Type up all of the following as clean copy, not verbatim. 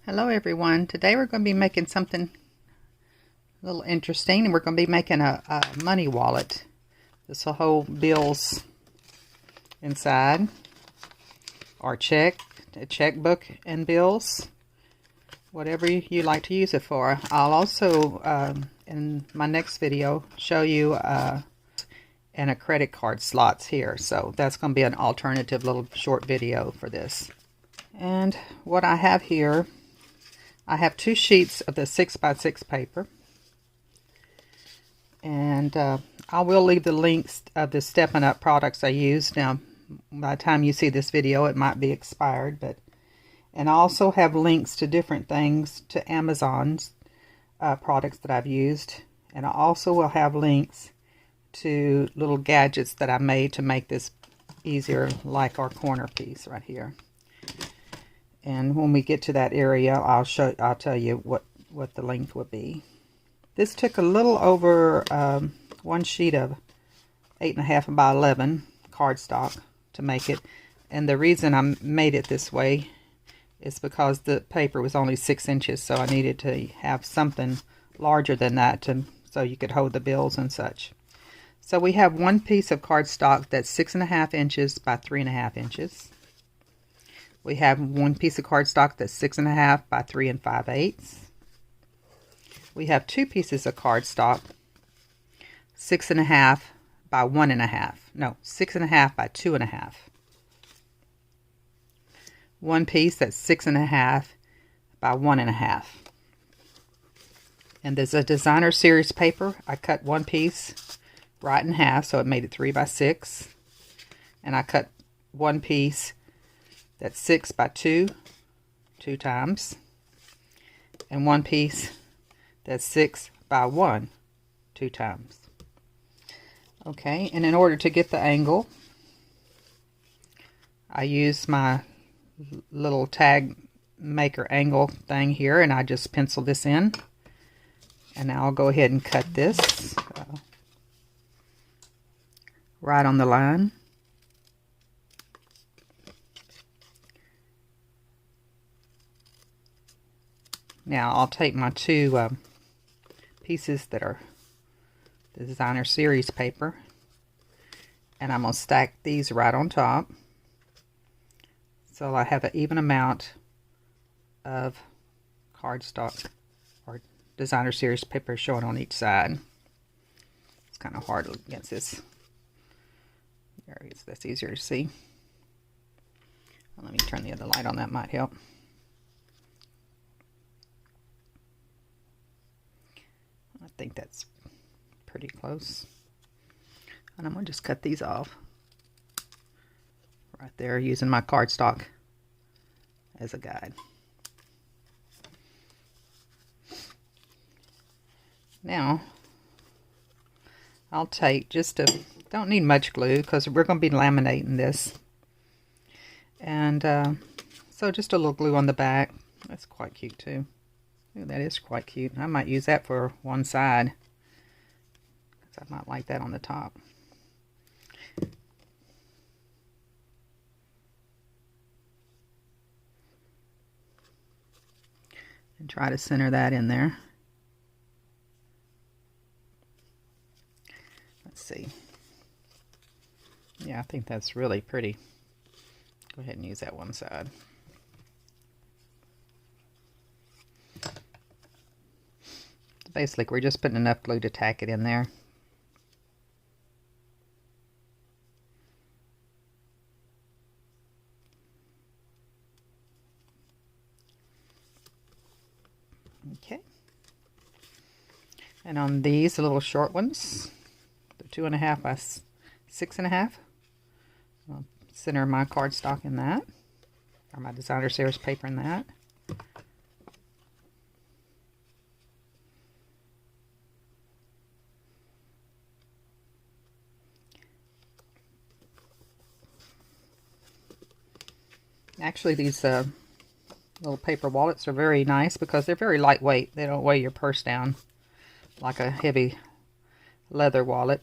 Hello everyone. Today we're going to be making something a little interesting, and we're going to be making a money wallet. This will hold bills inside, or a checkbook and bills, whatever you like to use it for. I'll also, in my next video, show you and a credit card slots here. So that's going to be an alternative little short video for this. And what I have here, I have 2 sheets of the 6x6 paper, and I will leave the links of the Stampin Up products I used. Now, by the time you see this video, it might be expired, and I also have links to different things, to Amazon's products that I've used, and I also will have links to little gadgets that I made to make this easier, like our corner piece right here. And when we get to that area, I'll tell you what the length would be. This took a little over 1 sheet of 8.5 by 11 cardstock to make it. And the reason I made it this way is because the paper was only 6 inches, so I needed to have something larger than that so you could hold the bills and such. So we have one piece of cardstock that's 6.5 inches by 3.5 inches. We have one piece of cardstock that's 6.5 by 3 5/8. We have 2 pieces of cardstock, 6.5 by 1.5. No, 6.5 by 2.5. One piece that's 6.5 by 1.5. And there's a designer series paper. I cut one piece right in half, so it made it 3 by 6. And I cut one piece that's 6 by 2 times, and one piece that's 6 by 1 2 times. Okay, and in order to get the angle, I use my little tag maker angle thing here, and I just pencil this in, and now I'll go ahead and cut this right on the line. Now I'll take my 2 pieces that are the designer series paper, and I'm going to stack these right on top, so I have an even amount of cardstock or designer series paper showing on each side. It's kind of hard against this. There it is. That's easier to see. Well, let me turn the other light on. That might help. I think that's pretty close. And I'm going to just cut these off right there using my cardstock as a guide. Now, I'll take don't need much glue because we're going to be laminating this. And so just a little glue on the back. That's quite cute too. Ooh, that is quite cute. I might use that for one side, because I might like that on the top. And try to center that in there. Let's see. Yeah, I think that's really pretty. Go ahead and use that one side. Basically, we're just putting enough glue to tack it in there. Okay. And on these little short ones, the 2.5 by 6.5, I'll center my cardstock in that, or my designer series paper in that. Actually, these little paper wallets are very nice because they're very lightweight. They don't weigh your purse down like a heavy leather wallet.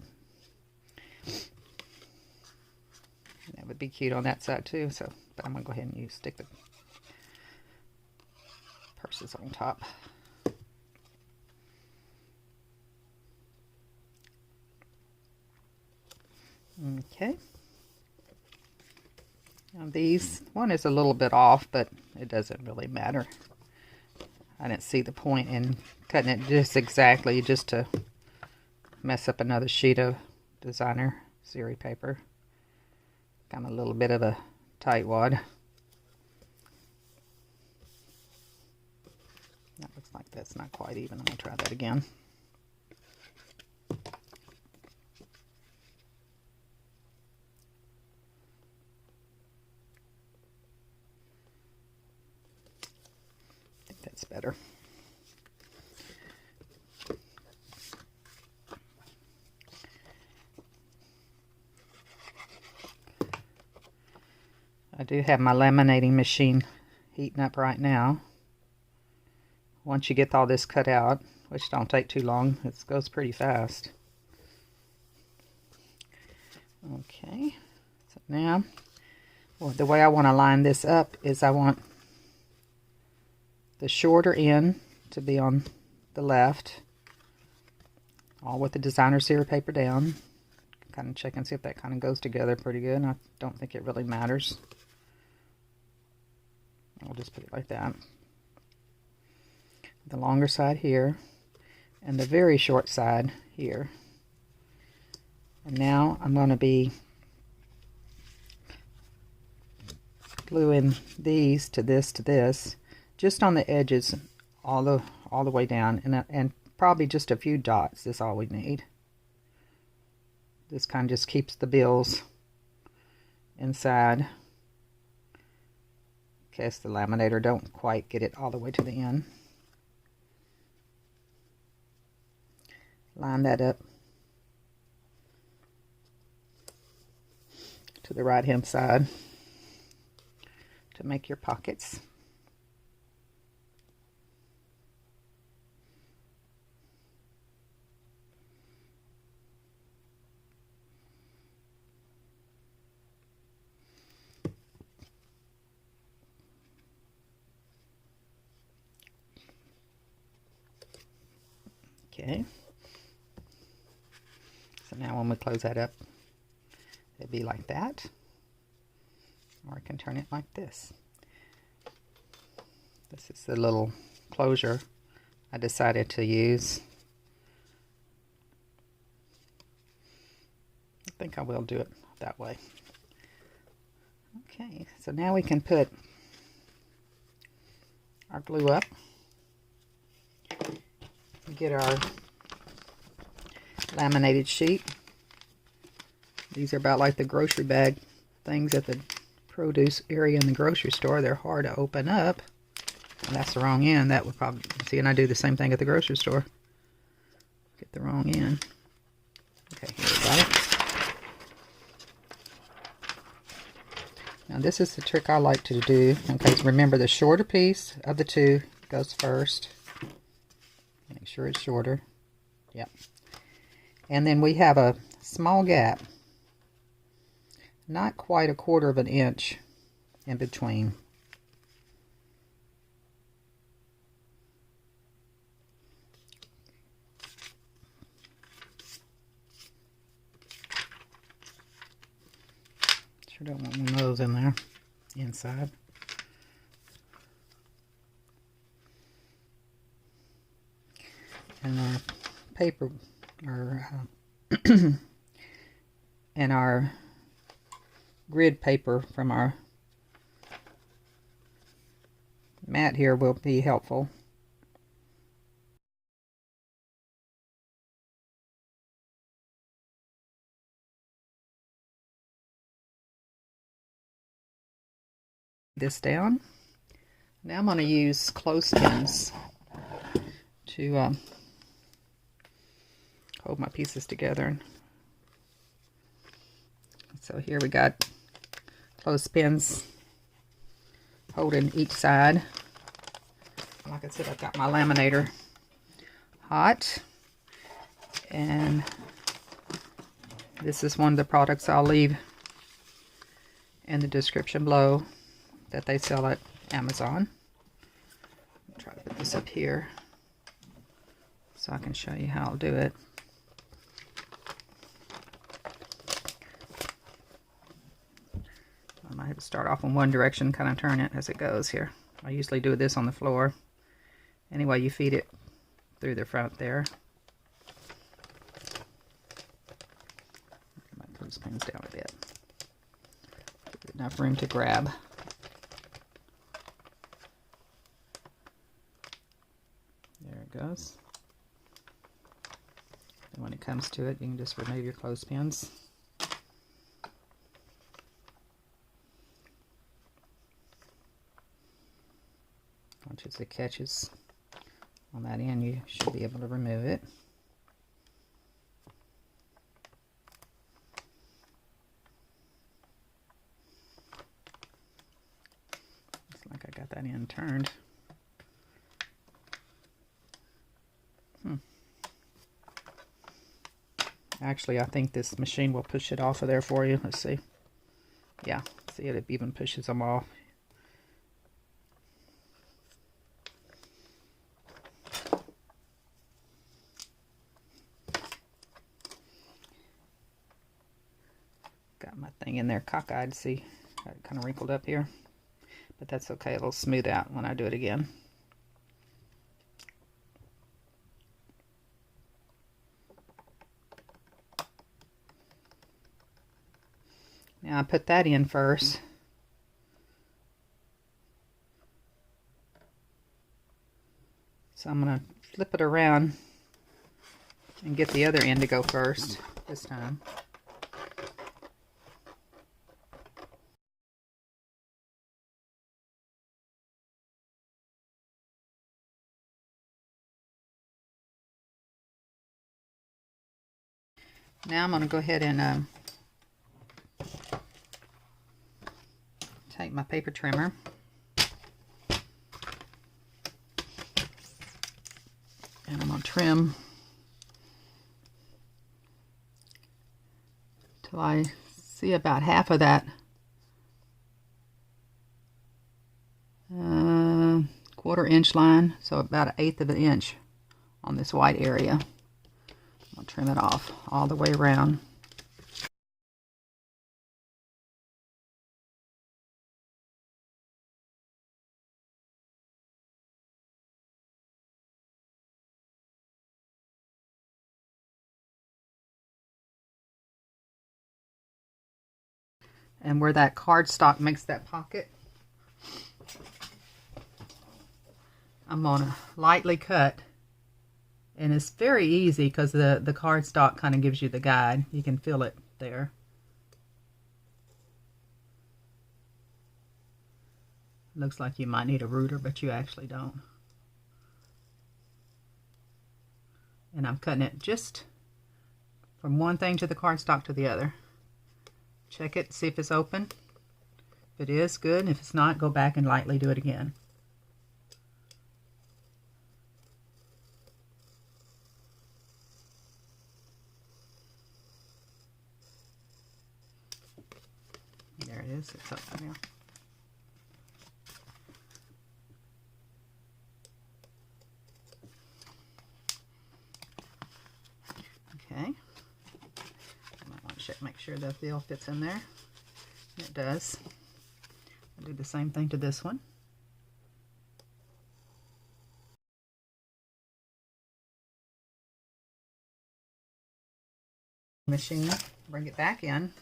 That would be cute on that side too. So, but I'm gonna go ahead and stick the purses on top. Okay. Now these, one is a little bit off, but it doesn't really matter. I didn't see the point in cutting it just exactly just to mess up another sheet of designer series paper. Got a little bit of a tightwad. That looks like that's not quite even. I'm going to try that again. I think that's better. I do have my laminating machine heating up right now. Once you get all this cut out, which don't take too long, it goes pretty fast. Okay, so now, well, the way I want to line this up is I want the shorter end to be on the left, all with the designer series paper down. Kind of check and see if that kind of goes together pretty good. I don't think it really matters. I'll just put it like that. The longer side here, and the very short side here. And now I'm going to be gluing these to this, just on the edges, all the way down, and probably just a few dots is all we need. This kind of just keeps the bills inside. In case the laminator don't quite get it all the way to the end. Line that up to the right hand side to make your pockets. Okay. So now when we close that up, it'd be like that. Or I can turn it like this. This is the little closure I decided to use. I think I will do it that way. Okay, so now we can put our glue up. Get our laminated sheet. These are about like the grocery bag things at the produce area in the grocery store. They're hard to open up. And that's the wrong end. That would probably, see, and I do the same thing at the grocery store. Get the wrong end. Okay, here we got it. Now this is the trick I like to do. Okay, remember the shorter piece of the two goes first. Make sure it's shorter. Yep. And then we have a small gap, not quite 1/4 of an inch in between. Sure don't want one of those in there inside. And our paper, or and our grid paper from our mat here will be helpful. This down. Now I'm going to use clothespins to hold my pieces together. So here we got clothespins holding each side. Like I said, I've got my laminator hot, and this is one of the products I'll leave in the description below that they sell at Amazon. Try to this up here so I can show you how I'll do it. I might have to start off in one direction, kind of turn it as it goes here. I usually do this on the floor. Anyway, you feed it through the front there. I might put those pins down a bit. Give it enough room to grab. There it goes. And when it comes to it, you can just remove your clothespins. Once it catches on that end, you should be able to remove it. Looks like I got that end turned. Actually, I think this machine will push it off of there for you. Let's see. Yeah, see it even pushes them off. Got my thing in there cockeyed, see? Got it kind of wrinkled up here. But that's okay, it'll smooth out when I do it again. Now I put that in first. So I'm going to flip it around and get the other end to go first this time. Now I'm going to go ahead and take my paper trimmer and I'm going to trim till I see about half of that quarter-inch line, so about 1/8 of an inch on this white area. I'll trim it off all the way around. And where that cardstock makes that pocket, I'm going to lightly cut. And it's very easy because the cardstock kind of gives you the guide. You can feel it there. Looks like you might need a ruler, but you actually don't. And I'm cutting it just from one thing to the cardstock to the other. Check it, see if it's open. If it is, good. And if it's not, go back and lightly do it again. There it is. It's open now. Okay. I might want to make sure the fill fits in there. It does. I'll do the same thing to this one. Machine, bring it back in.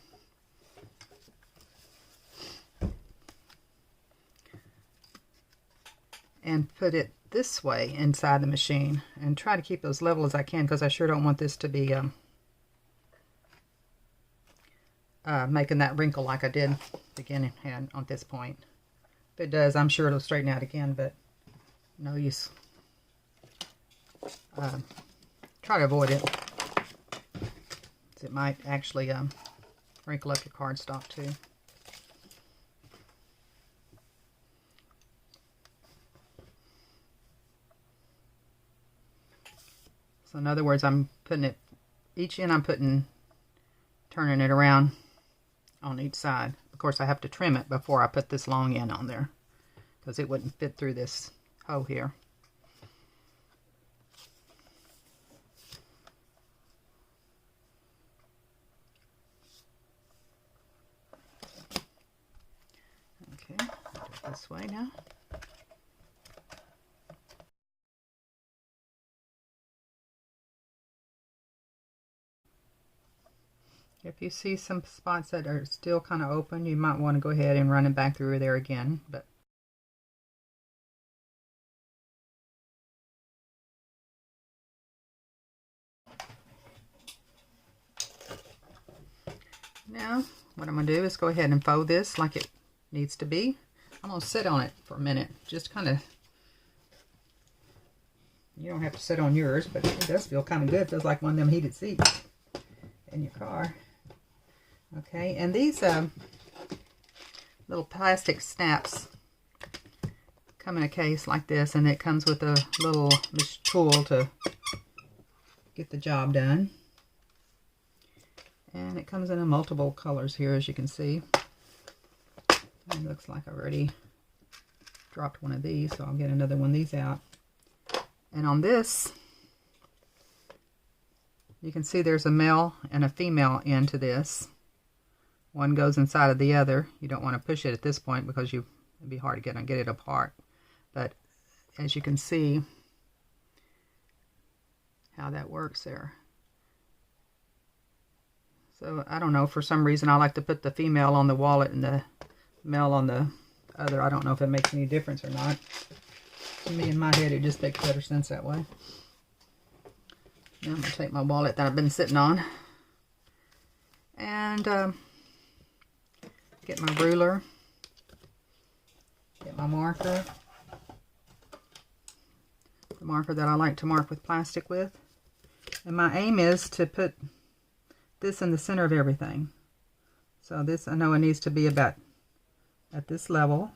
And put it this way inside the machine and try to keep it as level as I can because I sure don't want this to be making that wrinkle like I did beginning and on this point. If it does, I'm sure it'll straighten out again, but no use. Try to avoid it. It might actually wrinkle up your cardstock too. So in other words, I'm putting it, each end I'm turning it around on each side. Of course, I have to trim it before I put this long end on there because it wouldn't fit through this hole here. this way now. If you see some spots that are still kind of open, you might want to go ahead and run it back through there again. But now what I'm going to do is go ahead and fold this like it needs to be. I'm going to sit on it for a minute. Just kind of, you don't have to sit on yours, but it does feel kind of good. It feels like one of them heated seats in your car. Okay, and these little plastic snaps come in a case like this, and it comes with a little tool to get the job done. And it comes in a multiple colors here, as you can see. It looks like I already dropped one of these, so I'll get another one of these out. And on this, you can see there's a male and a female end to this. One goes inside of the other. You don't want to push it at this point because it'd be hard to get it apart. But as you can see how that works there. So I don't know, for some reason I like to put the female on the wallet and the male on the other. I don't know if it makes any difference or not. To me, in my head, it just makes better sense that way. Now I'm going to take my wallet that I've been sitting on and get my ruler, get my marker, the marker that I like to mark with plastic with. And my aim is to put this in the center of everything. So this, I know it needs to be about at this level.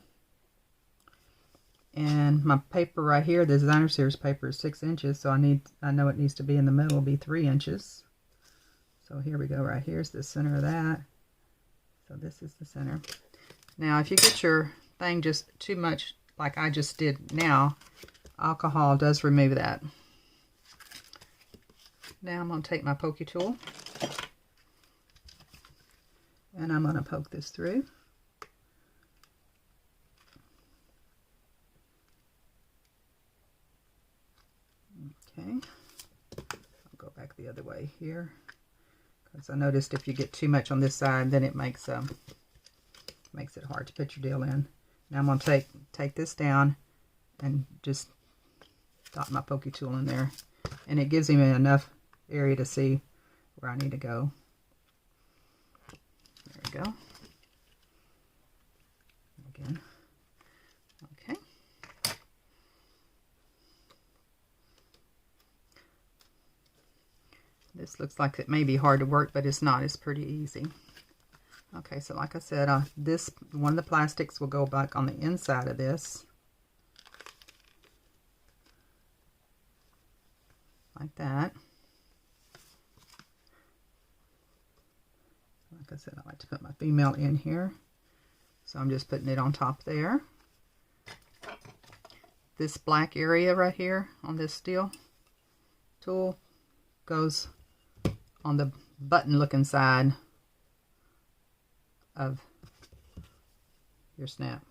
And my paper right here, the designer series paper, is 6 inches, so I know it needs to be in the middle, be 3 inches. So here we go, right here's the center of that. So this is the center. Now if you get your thing just too much like I just did now, alcohol does remove that. Now I'm going to take my pokey tool and I'm going to poke this through. Okay, I'll go back the other way here because I noticed if you get too much on this side, then it makes it hard to put your deal in. Now I'm going to take this down and just dot my pokey tool in there, and it gives me enough area to see where I need to go. There we go. Again. Okay. This looks like it may be hard to work, but it's not. It's pretty easy. Okay, so like I said, this one of the plastics will go back on the inside of this. Like that. Like I said, I like to put my female in here. So I'm just putting it on top there. This black area right here on this steel tool goes on the button looking side of your snap.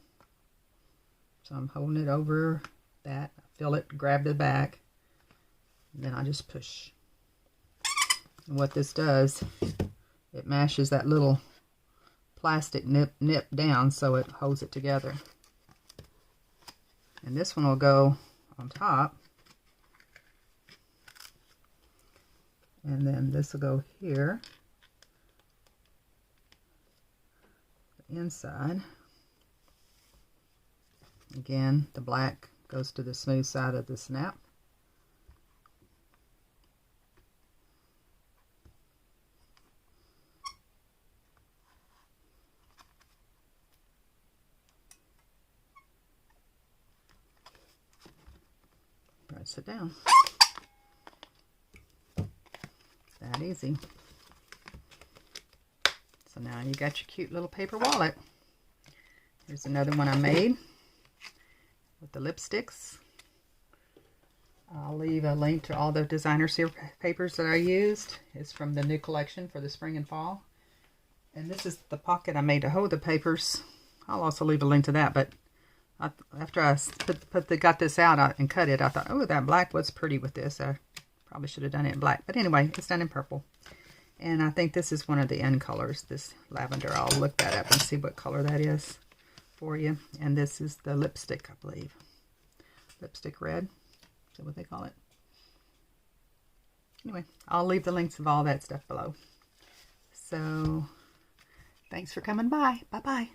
So I'm holding it over that, feel it, grab the back, and then I just push. And what this does, it mashes that little plastic nip down so it holds it together. And this one will go on top. And then this will go here, the inside. Again, the black goes to the smooth side of the snap. Press it down. That easy. So now you got your cute little paper wallet. Here's another one I made with the lipsticks. I'll leave a link to all the designer series papers that I used. It's from the new collection for the spring and fall. And this is the pocket I made to hold the papers. I'll also leave a link to that, but After I got this out and cut it, I thought, oh, that black was pretty with this. I probably should have done it in black. But anyway, it's done in purple. And I think this is one of the end colors, this lavender. I'll look that up and see what color that is for you. And this is the lipstick, I believe. Lipstick red. Is that what they call it? Anyway, I'll leave the links of all that stuff below. So, thanks for coming by. Bye-bye.